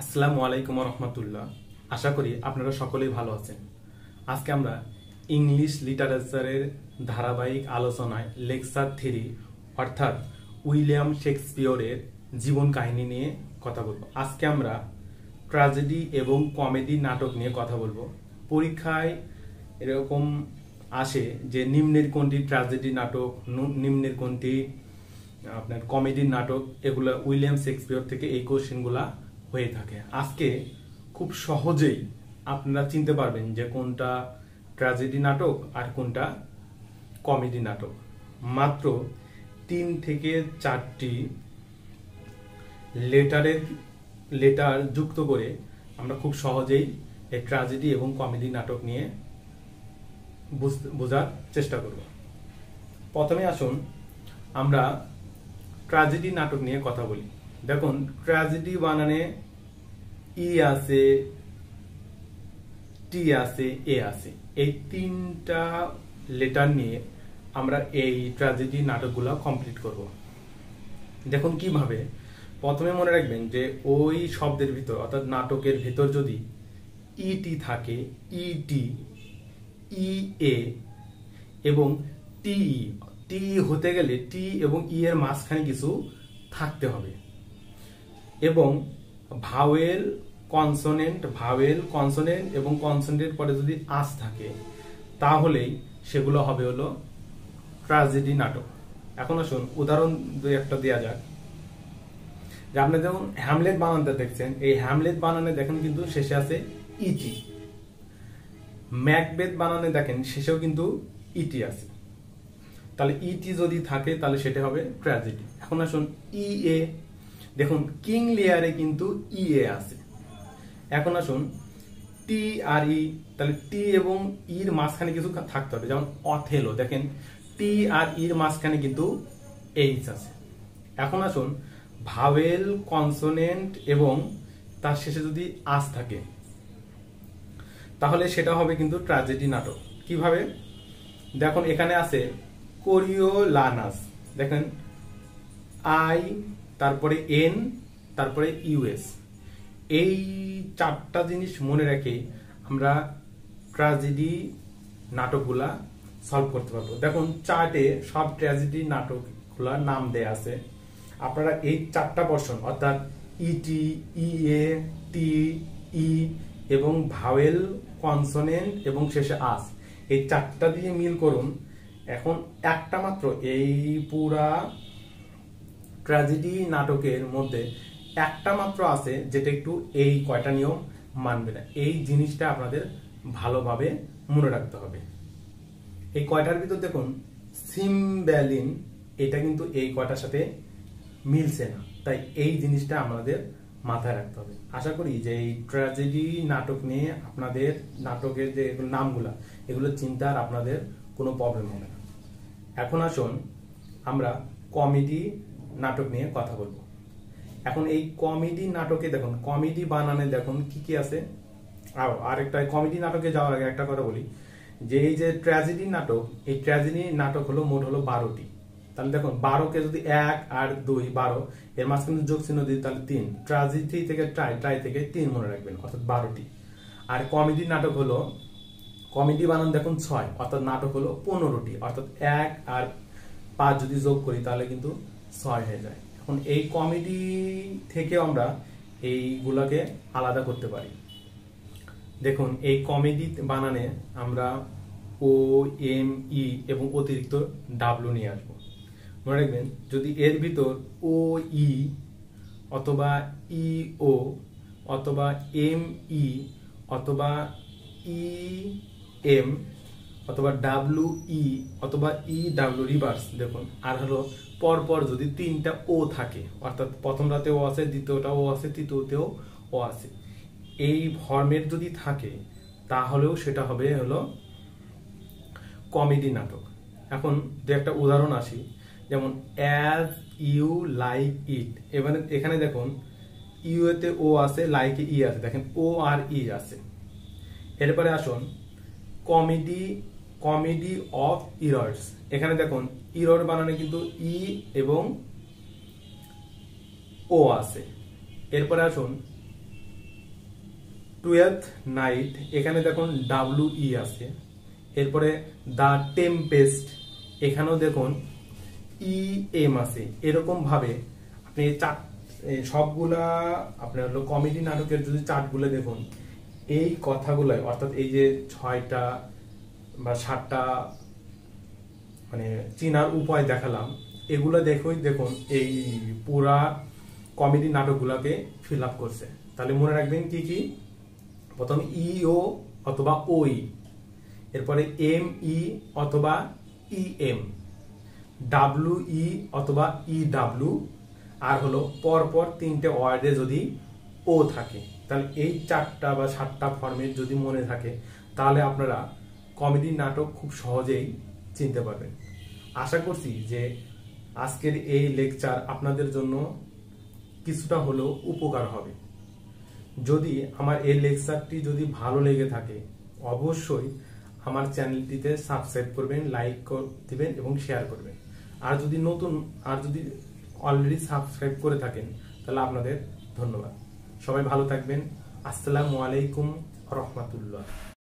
আসসালামুআলাইকুম রহমতুল্লাহ। আশা করি আপনারা সকলেই ভালো আছেন। আজকে আমরা ইংলিশ লিটারেচারের ধারাবাহিক আলোচনায় লেকচার 3 অর্থাৎ উইলিয়াম শেক্সপিয়রের জীবন কাহিনী নিয়ে কথা বলবো। আজকে আমরা ট্র্যাজেডি এবং কমেডি নাটক নিয়ে কথা বলবো। পরীক্ষায় এরকম আসে যে নিম্নের কোনটি ট্র্যাজেডি নাটক, নিম্নের কোনটি আপনার কমেডির নাটক, এগুলা উইলিয়াম শেক্সপিয়র থেকে এই কোশ্চেনগুলা হয়ে থাকে। আজকে খুব সহজেই আপনারা চিনতে পারবেন যে কোনটা ট্র্যাজেডি নাটক আর কোনটা কমেডি নাটক। মাত্র 3 থেকে 4টি লেটার যুক্ত করে আমরা খুব সহজেই এই ট্র্যাজেডি এবং কমেডি নাটক নিয়ে বোঝার চেষ্টা করব। প্রথমে আসুন আমরা ট্র্যাজেডি নাটক নিয়ে কথা বলি। দেখুন, ট্র্যাজেডি বানানে ই আছে, টি আছে, এ আছে। এই 3টা লেটার নিয়ে আমরা এই ট্র্যাজেডি নাটকগুলো কমপ্লিট করব। দেখুন কিভাবে। প্রথমে মনে রাখবেন যে ওই শব্দের ভিতর অর্থাৎ নাটকের ভিতর যদি ইটি থাকে, ইটি, ই এ এবং টিই, টিই হতে গেলে টি এবং ই এর মাঝখানে কিছু থাকতে হবে এবং ভাওয়েল কনসোনেন্ট এবং কনসোনেন্টের পরে যদি আস থাকে তাহলেই সেগুলো হবে হলো ট্র্যাজেডি নাটক। এখন আসুন উদাহরণ একটা দেওয়া যাক। যে আপনি যেমন হ্যামলেট বানানটা দেখছেন, এই হ্যামলেট বানানে দেখেন কিন্তু শেষে আছে ইটি। ম্যাকবেথ বানানে দেখেন শেষেও কিন্তু ইটি আছে। তাহলে ইটি যদি থাকে তাহলে সেটা হবে ট্র্যাজেডি। এখন আসুন ই এ, দেখুন কিং লিয়ারে কিন্তু ই এ আছে। এখন আসুন টি আর ই, তাহলে টি এবং ইর মাঝখানে কিছু থাকতে হবে, যেমন অথেলো দেখেন টি আর ইর মাঝখানে কিন্তু এইচ আছে। এখন আসুন ভাওয়েল কনসোনেন্ট এবং তার শেষে যদি আস থাকে তাহলে সেটা হবে কিন্তু ট্র্যাজেডি নাটক। কিভাবে দেখুন, এখানে আছে কোরিওলানাস, দেখেন আই, তারপরে এন, তারপরে ইউএস। এই 4টা জিনিস মনে রেখে আমরা ট্র্যাজেডি নাটকগুলা সলভ করতে পারবো। দেখুন চার্টে সব ট্র্যাজেডি নাটকগুলার নাম দেয়া আছে। আপনারা এই 4টা পোরশন অর্থাৎ ইটি, ই এ, টি, ই এবং ভাওয়েল কনসোনেন্ট এবং শেষে আস, এই 4টা দিয়ে মিল করুন। এখন একটা মাত্র এই পুরা ট্র্যাজেডি নাটকের মধ্যে একটা মাত্র আছে যেটা একটু এই কয়টা নিয়ম মানবে না। এই জিনিসটা আপনাদের ভালোভাবে মনে রাখতে হবে। এই কয়টার ভিতর দেখুন সিম্বেলিন, এটা কিন্তু এই কয়টার সাথে মিলছে না, তাই এই জিনিসটা আমাদের মাথায় রাখতে হবে। আশা করি যে এই ট্র্যাজেডি নাটক নিয়ে আপনাদের নাটকের যে নামগুলা এগুলো চিন্তার আপনাদের কোনো প্রবলেম হবে না। এখন আসুন আমরা কমেডি নাটক নিয়ে কথা বলবো। এখন এই কমেডি নাটকে দেখুন কমেডি বানানে দেখুন কি কি আছে। আর একটা কমেডি নাটকে যাওয়ার আগে একটা কথা বলি যে এই যে ট্র্যাজেডি নাটক, এই ট্র্যাজেডি নাটক হলো মোট হলো 12টি। তাহলে দেখুন 12কে যদি 1 আর 2 12 এর মাঝখানে যোগ চিহ্ন দিই তাহলে 3। ট্র্যাজেডি থেকে ট্রাই থেকে 3 মনে রাখবেন অর্থাৎ 12টি। আর কমেডি নাটক হলো, কমেডি বানান দেখুন 6 অর্থাৎ নাটক হলো 15টি, অর্থাৎ 1 আর 5 যদি যোগ করি তাহলে কিন্তু 6 হয়ে যায়। এখন এই কমেডি থেকে আমরা এইগুলাকে আলাদা করতে পারি। দেখুন এই কমেডি বানানে আমরা ও, এম, ই এবং অতিরিক্ত ডাব্লিউ নিয়ে আসবো। মনে রাখবেন যদি এর ভিতর ও ই অথবা ই ও অথবা এম ই অথবা ই এম অথবা ডাব্লিউ ই অথবা ই ডাব্লিউ রিভার্স, দেখুন আর হলো পরপর যদি 3টা ও থাকে অর্থাৎ প্রথমটাতে ও আছে, দ্বিতীয়টা ও আছে, তৃতীয়তেও ও আছে, এই ফর্মেট যদি থাকে তাহলেও সেটা হবে হলো কমেডি নাটক। এখন দু একটা উদাহরণ আসি, যেমন অ্যাজ ইউ লাইক ইট। এবারে এখানে দেখুন ইউ এতে ও আছে, লাইকে ই আছে, দেখেন ও আর ই আছে। এরপরে আসুন কমেডি অফ ইরর্স। এখানে দেখুন ইরর বানানে কিন্তু ই এবং ও আছে। এরপরে আসুন টুয়েলথ নাইট, এখানে দেখুন WE আছে। এরপরে দ্য টেম্পেস্ট, এখানেও দেখুন EM আছে। এরকম ভাবে আপনি সবগুলা আপনার হলো কমেডি নাটকের যদি চার্টগুলো দেখুন, এই কথাগুলো অর্থাৎ এই যে 6টা বা 7টা মানে চিনার উপায় দেখালাম, এগুলো দেখুন এই পুরা কমেডি নাটকগুলোকে ফিল আপ করছে। তাহলে মনে রাখবেন কি কি, প্রথম EO অথবা OE, এরপরে ME অথবা EM, WE অথবা EW, আর হলো পরপর 3টে ওয়ার্ডে যদি ও থাকে, তাহলে এই 4টা বা 7টা ফর্মেট যদি মনে থাকে, তাহলে আপনারা কমেডি নাটক খুব সহজেই চিনতে পারবেন। আশা করছি যে আজকের এই লেকচার আপনাদের জন্য কিছুটা হলেও উপকার হবে। যদি আমার এই লেকচারটি যদি ভালো লেগে থাকে, অবশ্যই আমার চ্যানেলটিতে সাবস্ক্রাইব করবেন, লাইক দিবেন এবং শেয়ার করবেন। আর যদি অলরেডি সাবস্ক্রাইব করে থাকেন, তাহলে আপনাদের ধন্যবাদ। সবাই ভালো থাকবেন। আসসালামু আলাইকুম ওয়া রাহমাতুল্লাহ।